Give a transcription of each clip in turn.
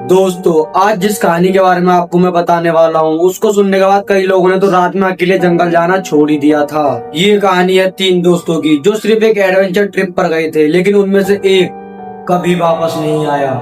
दोस्तों, आज जिस कहानी के बारे में आपको मैं बताने वाला हूँ उसको सुनने के बाद कई लोगों ने तो रात में अकेले जंगल जाना छोड़ ही दिया था। ये कहानी है 3 दोस्तों की जो सिर्फ एक एडवेंचर ट्रिप पर गए थे, लेकिन उनमें से एक कभी वापस नहीं आया।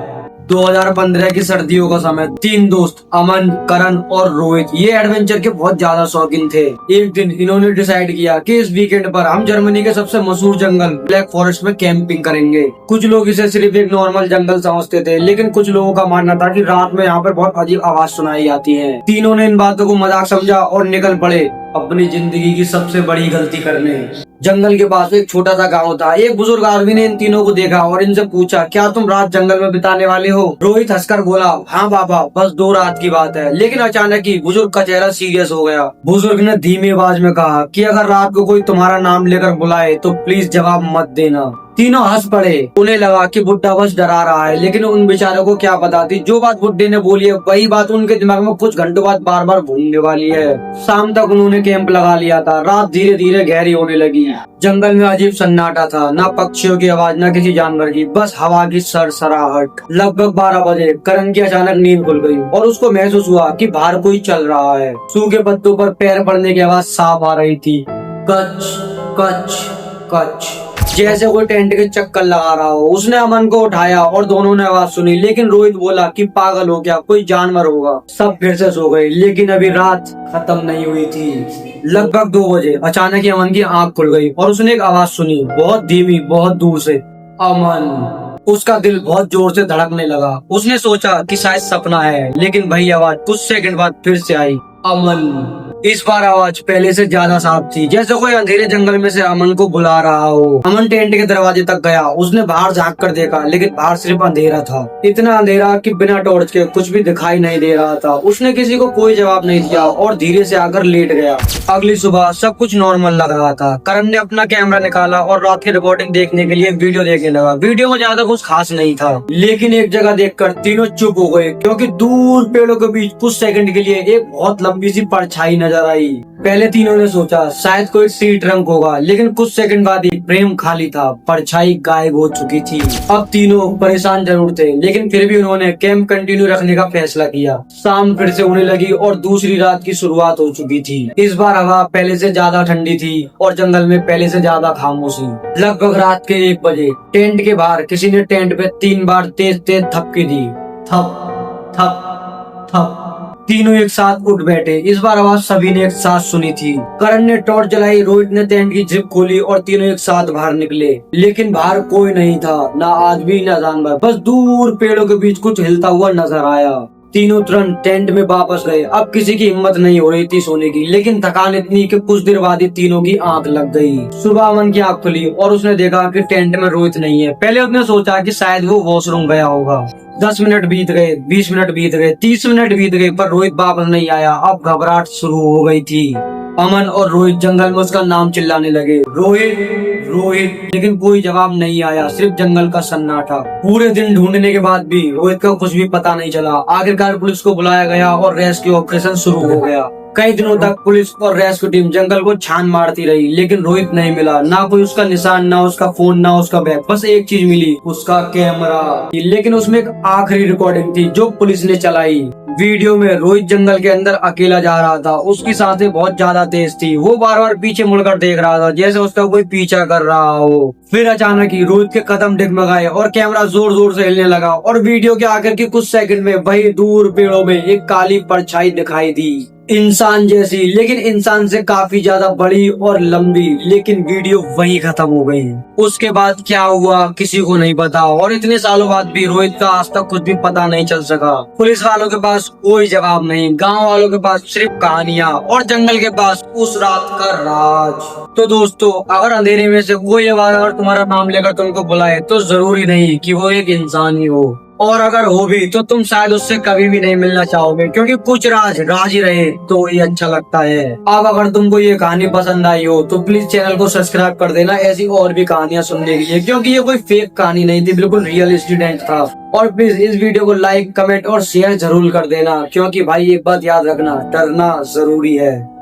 2015 की सर्दियों का समय 3 दोस्त अमन, करण और रोहित ये एडवेंचर के बहुत ज्यादा शौकीन थे। एक दिन इन्होंने डिसाइड किया कि इस वीकेंड पर हम जर्मनी के सबसे मशहूर जंगल ब्लैक फॉरेस्ट में कैंपिंग करेंगे। कुछ लोग इसे सिर्फ एक नॉर्मल जंगल समझते थे, लेकिन कुछ लोगों का मानना था कि रात में यहाँ पर बहुत अजीब आवाज सुनाई आती है। तीनों ने इन बातों को मजाक समझा और निकल पड़े अपनी जिंदगी की सबसे बड़ी गलती करने। जंगल के पास एक छोटा सा गांव था। एक बुजुर्ग आदमी ने इन तीनों को देखा और इनसे पूछा, क्या तुम रात जंगल में बिताने वाले हो? रोहित हंसकर बोला, हाँ बाबा, बस 2 रात की बात है। लेकिन अचानक ही बुजुर्ग का चेहरा सीरियस हो गया। बुजुर्ग ने धीमी आवाज में कहा कि अगर रात को कोई तुम्हारा नाम लेकर बुलाए तो प्लीज जवाब मत देना। तीनों हंस पड़े। उन्हें लगा कि बुड्ढा बस डरा रहा है, लेकिन उन बेचारों को क्या पता थी जो बात बुड्ढे ने बोली है वही बात उनके दिमाग में कुछ घंटों बाद बार बार घूमने वाली है। शाम तक उन्होंने कैंप लगा लिया था। रात धीरे धीरे गहरी होने लगी। जंगल में अजीब सन्नाटा था, ना पक्षियों की आवाज, ना किसी जानवर की, बस हवा की सरसराहट। लगभग 12 बजे करण की अचानक नींद खुल गई और उसको महसूस हुआ कि बाहर कोई चल रहा है। सूखे पत्तों पर पैर पड़ने की आवाज साफ आ रही थी। कच कच कच, जैसे कोई टेंट के चक्कर लगा रहा हो। उसने अमन को उठाया और दोनों ने आवाज सुनी, लेकिन रोहित बोला कि पागल हो गया, कोई जानवर होगा। सब फिर से सो गए, लेकिन अभी रात खत्म नहीं हुई थी। लगभग 2 बजे अचानक ही अमन की आंख खुल गई और उसने एक आवाज सुनी, बहुत धीमी, बहुत दूर से, अमन। उसका दिल बहुत जोर से धड़कने लगा। उसने सोचा कि शायद सपना है, लेकिन वही आवाज कुछ सेकंड बाद फिर से आई, अमन। इस बार आवाज पहले से ज्यादा साफ थी, जैसे कोई अंधेरे जंगल में से अमन को बुला रहा हो। अमन टेंट के दरवाजे तक गया। उसने बाहर झांक कर देखा, लेकिन बाहर सिर्फ अंधेरा था। इतना अंधेरा कि बिना टॉर्च के कुछ भी दिखाई नहीं दे रहा था। उसने किसी को कोई जवाब नहीं दिया और धीरे से आकर लेट गया। अगली सुबह सब कुछ नॉर्मल लग रहा था। करण ने अपना कैमरा निकाला और रात की रिकॉर्डिंग देखने के लिए वीडियो देखने लगा। वीडियो में ज्यादा कुछ खास नहीं था, लेकिन एक जगह देखकर तीनों चुप हो गए, क्योंकि दूर पेड़ों के बीच कुछ सेकंड के लिए एक बहुत लंबी सी परछाई नजर आई। पहले तीनों ने सोचा शायद कोई ट्री ट्रंक होगा, लेकिन कुछ सेकंड बाद ही फ्रेम खाली था, परछाई गायब हो चुकी थी। अब तीनों परेशान जरूर थे, लेकिन फिर भी उन्होंने कैंप कंटिन्यू रखने का फैसला किया। शाम फिर से होने लगी और दूसरी रात की शुरुआत हो चुकी थी। इस बार हवा पहले से ज्यादा ठंडी थी और जंगल में पहले से ज्यादा खामोशी। लगभग रात के 1 बजे टेंट के बाहर किसी ने टेंट पे 3 बार तेज तेज थपकी दी। थप थप थप। तीनों एक साथ उठ बैठे। इस बार आवाज सभी ने एक साथ सुनी थी। करण ने टॉर्च जलाई, रोहित ने टेंट की जिप खोली और तीनों एक साथ बाहर निकले। लेकिन बाहर कोई नहीं था, ना आदमी ना जानवर, बस दूर पेड़ों के बीच कुछ हिलता हुआ नजर आया। तीनों तुरंत टेंट में वापस गए। अब किसी की हिम्मत नहीं हो रही थी सोने की, लेकिन थकान इतनी कि कुछ देर बाद ही तीनों की आंख लग गई। सुबह अमन की आंख खुली और उसने देखा कि टेंट में रोहित नहीं है। पहले उसने सोचा कि शायद वो वॉशरूम गया होगा। 10 मिनट बीत गए, 20 मिनट बीत गए, 30 मिनट बीत गए, पर रोहित वापस नहीं आया। अब घबराहट शुरू हो गई थी। अमन और रोहित जंगल में उसका नाम चिल्लाने लगे, रोहित रोहित, लेकिन कोई जवाब नहीं आया, सिर्फ जंगल का सन्नाटा। पूरे दिन ढूंढने के बाद भी रोहित का कुछ भी पता नहीं चला। आखिरकार पुलिस को बुलाया गया और रेस्क्यू ऑपरेशन शुरू हो गया। कई दिनों तक पुलिस और रेस्क्यू टीम जंगल को छान मारती रही, लेकिन रोहित नहीं मिला। ना कोई उसका निशान, ना उसका फोन, ना उसका बैग। बस एक चीज मिली, उसका कैमरा। लेकिन उसमें एक आखिरी रिकॉर्डिंग थी जो पुलिस ने चलाई। वीडियो में रोहित जंगल के अंदर अकेला जा रहा था। उसकी सांसें बहुत ज्यादा तेज थी। वो बार बार पीछे मुड़कर देख रहा था, जैसे उसका कोई पीछा कर रहा हो। फिर अचानक ही रोहित के कदम डगमगाए और कैमरा जोर जोर से हिलने लगा और वीडियो के आखिर के कुछ सेकंड में वही दूर पेड़ों में एक काली परछाई दिखाई दी, इंसान जैसी, लेकिन इंसान से काफी ज्यादा बड़ी और लंबी। लेकिन वीडियो वहीं खत्म हो गई। उसके बाद क्या हुआ किसी को नहीं पता, और इतने सालों बाद भी रोहित का आज तक कुछ भी पता नहीं चल सका। पुलिस वालों के पास कोई जवाब नहीं, गांव वालों के पास सिर्फ कहानियां, और जंगल के पास उस रात का राज। तो दोस्तों, अगर अंधेरे में से कोई आवाज अगर तुम्हारा नाम लेकर तुमको बुलाए तो जरूरी नहीं कि वो एक इंसान ही हो, और अगर हो भी तो तुम शायद उससे कभी भी नहीं मिलना चाहोगे, क्योंकि कुछ राज राज ही रहे तो ये अच्छा लगता है। अब अगर तुमको ये कहानी पसंद आई हो तो प्लीज चैनल को सब्सक्राइब कर देना ऐसी और भी कहानियां सुनने के लिए, क्योंकि ये कोई फेक कहानी नहीं थी, बिल्कुल रियल इंसिडेंट था। और प्लीज इस वीडियो को लाइक, कमेंट और शेयर जरूर कर देना, क्योंकि भाई एक बात याद रखना, डरना जरूरी है।